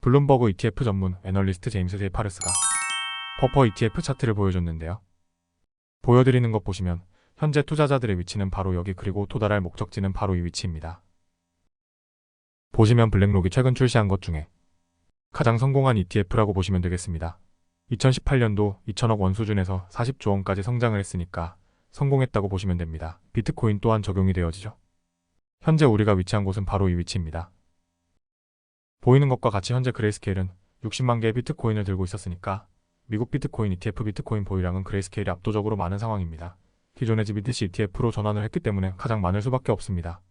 블룸버그 ETF 전문 애널리스트 제임스 제이파르스가 퍼퍼 ETF 차트를 보여줬는데요. 보여드리는 것 보시면 현재 투자자들의 위치는 바로 여기, 그리고 도달할 목적지는 바로 이 위치입니다. 보시면 블랙록이 최근 출시한 것 중에 가장 성공한 ETF라고 보시면 되겠습니다. 2018년도 2천억 원 수준에서 40조 원까지 성장을 했으니까 성공했다고 보시면 됩니다. 비트코인 또한 적용이 되어지죠. 현재 우리가 위치한 곳은 바로 이 위치입니다. 보이는 것과 같이 현재 그레이스케일은 60만 개의 비트코인을 들고 있었으니까 미국 비트코인 ETF 비트코인 보유량은 그레이스케일이 압도적으로 많은 상황입니다. 기존의 GBTC ETF로 전환을 했기 때문에 가장 많을 수밖에 없습니다.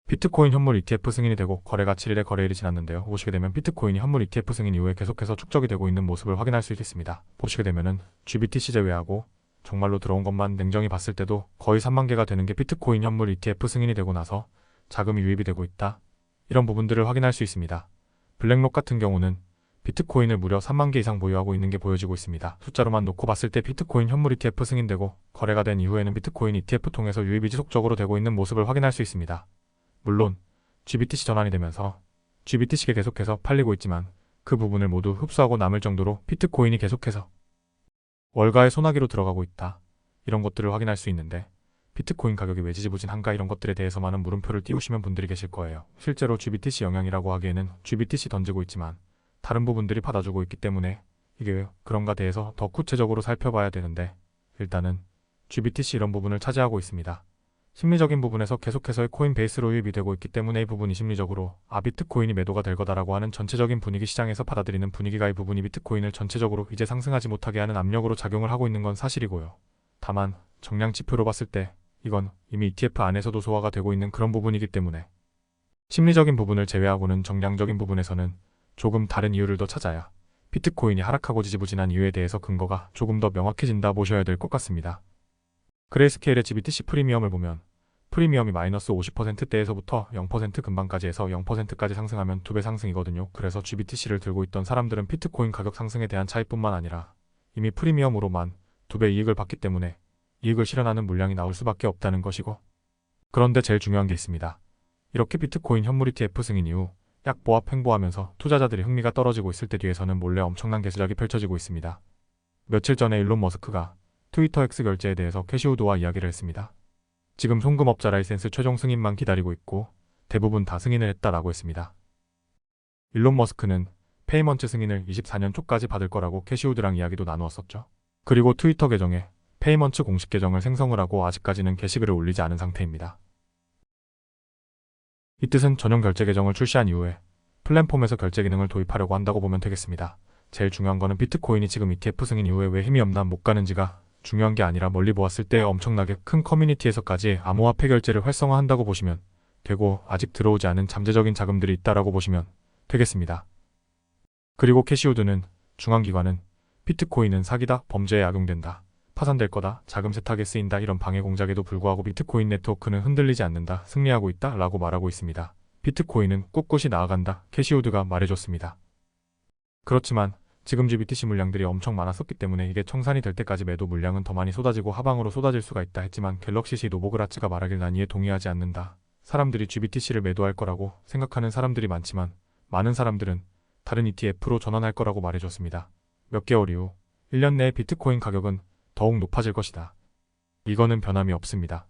비트코인 현물 ETF 승인이 되고 거래가 7일의 거래일이 지났는데요. 보시게 되면 비트코인이 현물 ETF 승인 이후에 계속해서 축적이 되고 있는 모습을 확인할 수 있습니다. 보시게 되면은 GBTC 제외하고 정말로 들어온 것만 냉정히 봤을 때도 거의 3만 개가 되는 게 비트코인 현물 ETF 승인이 되고 나서 자금이 유입이 되고 있다, 이런 부분들을 확인할 수 있습니다. 블랙록 같은 경우는 비트코인을 무려 3만 개 이상 보유하고 있는 게 보여지고 있습니다. 숫자로만 놓고 봤을 때 비트코인 현물 ETF 승인되고 거래가 된 이후에는 비트코인 ETF 통해서 유입이 지속적으로 되고 있는 모습을 확인할 수 있습니다. 물론 GBTC 전환이 되면서 GBTC가 계속해서 팔리고 있지만 그 부분을 모두 흡수하고 남을 정도로 비트코인이 계속해서 월가의 소나기로 들어가고 있다, 이런 것들을 확인할 수 있는데 비트코인 가격이 왜 지지부진한가, 이런 것들에 대해서 많은 물음표를 띄우시는 분들이 계실 거예요. 실제로 GBTC 영향이라고 하기에는 GBTC 던지고 있지만 다른 부분들이 받아주고 있기 때문에 이게 그런가 대해서 더 구체적으로 살펴봐야 되는데, 일단은 GBTC 이런 부분을 차지하고 있습니다. 심리적인 부분에서 계속해서의 코인 베이스로 유입이 되고 있기 때문에 이 부분이 심리적으로 비트코인이 매도가 될 거다라고 하는 전체적인 분위기, 시장에서 받아들이는 분위기가 이 부분이 비트코인을 전체적으로 이제 상승하지 못하게 하는 압력으로 작용을 하고 있는 건 사실이고요. 다만 정량 지표로 봤을 때 이건 이미 ETF 안에서도 소화가 되고 있는 그런 부분이기 때문에 심리적인 부분을 제외하고는 정량적인 부분에서는 조금 다른 이유를 더 찾아야 비트코인이 하락하고 지지부진한 이유에 대해서 근거가 조금 더 명확해진다 보셔야 될 것 같습니다. 그레이스케일의 GBTC 프리미엄을 보면 프리미엄이 마이너스 50%대에서부터 0% 근방까지 해서 0%까지 상승하면 2배 상승이거든요. 그래서 GBTC를 들고 있던 사람들은 비트코인 가격 상승에 대한 차이뿐만 아니라 이미 프리미엄으로만 2배 이익을 받기 때문에 이익을 실현하는 물량이 나올 수밖에 없다는 것이고, 그런데 제일 중요한 게 있습니다. 이렇게 비트코인 현물 ETF 승인 이후 약보합 횡보하면서 투자자들이 흥미가 떨어지고 있을 때 뒤에서는 몰래 엄청난 개수작이 펼쳐지고 있습니다. 며칠 전에 일론 머스크가 트위터 X 결제에 대해서 캐시우드와 이야기를 했습니다. 지금 송금업자 라이센스 최종 승인만 기다리고 있고 대부분 다 승인을 했다라고 했습니다. 일론 머스크는 페이먼트 승인을 24년 초까지 받을 거라고 캐시우드랑 이야기도 나누었었죠. 그리고 트위터 계정에 페이먼트 공식 계정을 생성을 하고 아직까지는 게시글을 올리지 않은 상태입니다. 이 뜻은 전용 결제 계정을 출시한 이후에 플랫폼에서 결제 기능을 도입하려고 한다고 보면 되겠습니다. 제일 중요한 거는 비트코인이 지금 ETF 승인 이후에 왜 힘이 없나 못 가는지가 중요한 게 아니라 멀리 보았을 때 엄청나게 큰 커뮤니티에서까지 암호화폐 결제를 활성화한다고 보시면 되고, 아직 들어오지 않은 잠재적인 자금들이 있다라고 보시면 되겠습니다. 그리고 캐시우드는 중앙기관은 비트코인은 사기다, 범죄에 악용된다, 파산될 거다, 자금 세탁에 쓰인다, 이런 방해 공작에도 불구하고 비트코인 네트워크는 흔들리지 않는다, 승리하고 있다 라고 말하고 있습니다. 비트코인은 꿋꿋이 나아간다, 캐시우드가 말해줬습니다. 그렇지만 지금 GBTC 물량들이 엄청 많았었기 때문에 이게 청산이 될 때까지 매도 물량은 더 많이 쏟아지고 하방으로 쏟아질 수가 있다 했지만, 갤럭시 C 노보그라츠가 말하길 난 이에 동의하지 않는다. 사람들이 GBTC를 매도할 거라고 생각하는 사람들이 많지만 많은 사람들은 다른 ETF로 전환할 거라고 말해줬습니다. 몇 개월 이후 1년 내에 비트코인 가격은 더욱 높아질 것이다. 이거는 변함이 없습니다.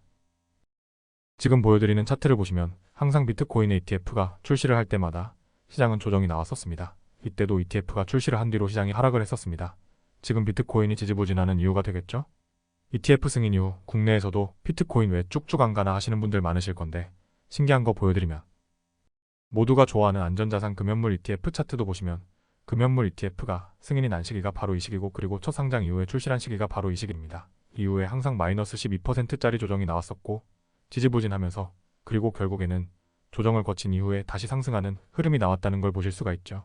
지금 보여드리는 차트를 보시면 항상 비트코인의 ETF가 출시를 할 때마다 시장은 조정이 나왔었습니다. 이때도 ETF가 출시를 한 뒤로 시장이 하락을 했었습니다. 지금 비트코인이 지지부진하는 이유가 되겠죠? ETF 승인 이후 국내에서도 비트코인 왜 쭉쭉 안 가나 하시는 분들 많으실 건데, 신기한 거 보여드리면 모두가 좋아하는 안전자산 금연물 ETF 차트도 보시면 금연물 ETF가 승인이 난 시기가 바로 이 시기고, 그리고 첫 상장 이후에 출시한 시기가 바로 이 시기입니다. 이후에 항상 마이너스 12%짜리 조정이 나왔었고 지지부진하면서, 그리고 결국에는 조정을 거친 이후에 다시 상승하는 흐름이 나왔다는 걸 보실 수가 있죠.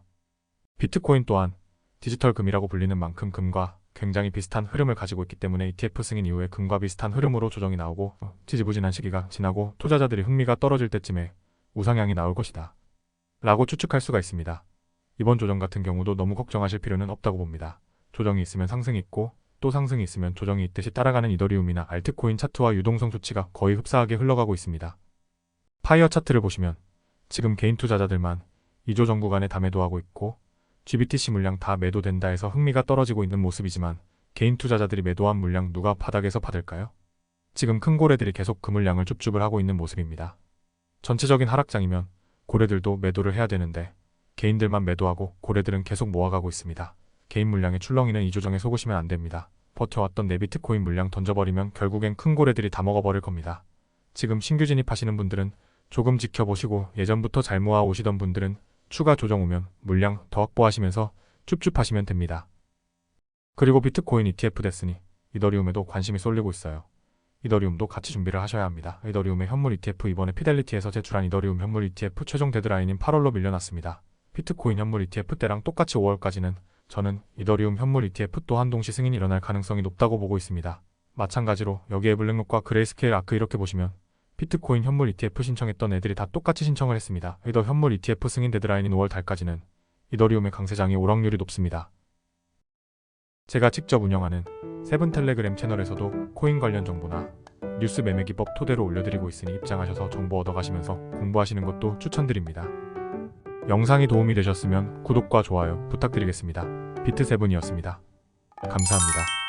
비트코인 또한 디지털 금이라고 불리는 만큼 금과 굉장히 비슷한 흐름을 가지고 있기 때문에 ETF 승인 이후에 금과 비슷한 흐름으로 조정이 나오고 지지부진한 시기가 지나고 투자자들이 흥미가 떨어질 때쯤에 우상향이 나올 것이다 라고 추측할 수가 있습니다. 이번 조정 같은 경우도 너무 걱정하실 필요는 없다고 봅니다. 조정이 있으면 상승이 있고 또 상승이 있으면 조정이 있듯이 따라가는 이더리움이나 알트코인 차트와 유동성 수치가 거의 흡사하게 흘러가고 있습니다. 파이어 차트를 보시면 지금 개인 투자자들만 2조 전 구간에 다 매도하고 있고 GBTC 물량 다 매도된다 해서 흥미가 떨어지고 있는 모습이지만 개인 투자자들이 매도한 물량 누가 바닥에서 받을까요? 지금 큰 고래들이 계속 그 물량을 줍줍을 하고 있는 모습입니다. 전체적인 하락장이면 고래들도 매도를 해야 되는데 개인들만 매도하고 고래들은 계속 모아가고 있습니다. 개인 물량의 출렁이는 이 조정에 속으시면 안 됩니다. 버텨왔던 내 비트코인 물량 던져버리면 결국엔 큰 고래들이 다 먹어버릴 겁니다. 지금 신규 진입하시는 분들은 조금 지켜보시고 예전부터 잘 모아 오시던 분들은 추가 조정 오면 물량 더 확보하시면서 쭈쭈 하시면 됩니다. 그리고 비트코인 ETF 됐으니 이더리움에도 관심이 쏠리고 있어요. 이더리움도 같이 준비를 하셔야 합니다. 이더리움의 현물 ETF 이번에 피델리티에서 제출한 이더리움 현물 ETF 최종 데드라인인 8월로 밀려났습니다. 비트코인 현물 ETF 때랑 똑같이 5월까지는 저는 이더리움 현물 ETF 또한 동시 승인이 일어날 가능성이 높다고 보고 있습니다. 마찬가지로 여기에 블랙록과 그레이스케일 아크 이렇게 보시면 비트코인 현물 ETF 신청했던 애들이 다 똑같이 신청을 했습니다. 이더 현물 ETF 승인 데드라인인 5월 달까지는 이더리움의 강세장이 오를 확률이 높습니다. 제가 직접 운영하는 세븐 텔레그램 채널에서도 코인 관련 정보나 뉴스 매매 기법 토대로 올려드리고 있으니 입장하셔서 정보 얻어가시면서 공부하시는 것도 추천드립니다. 영상이 도움이 되셨으면 구독과 좋아요 부탁드리겠습니다. 비트세븐이었습니다. 감사합니다.